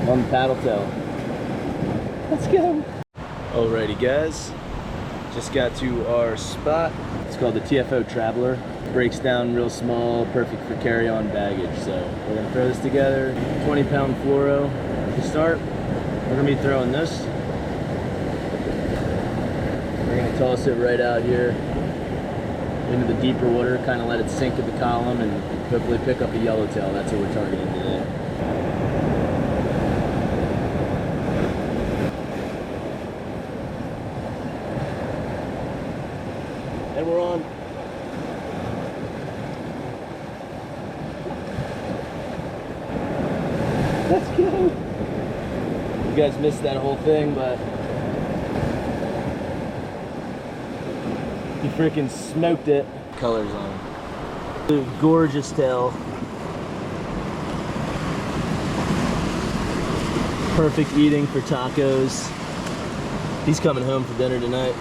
on the paddle tail. Let's go. Alrighty guys, just got to our spot. It's called the TFO Traveler. Breaks down real small, perfect for carry-on baggage. So we're gonna throw this together. 20-pound fluoro. To start, we're gonna be throwing this. We're gonna toss it right out here into the deeper water, kind of let it sink at the column and hopefully pick up a yellowtail. That's what we're targeting today. And we're on. Let's go. You guys missed that whole thing, but he freaking smoked it. Colors on him. Gorgeous tail. Perfect eating for tacos. He's coming home for dinner tonight.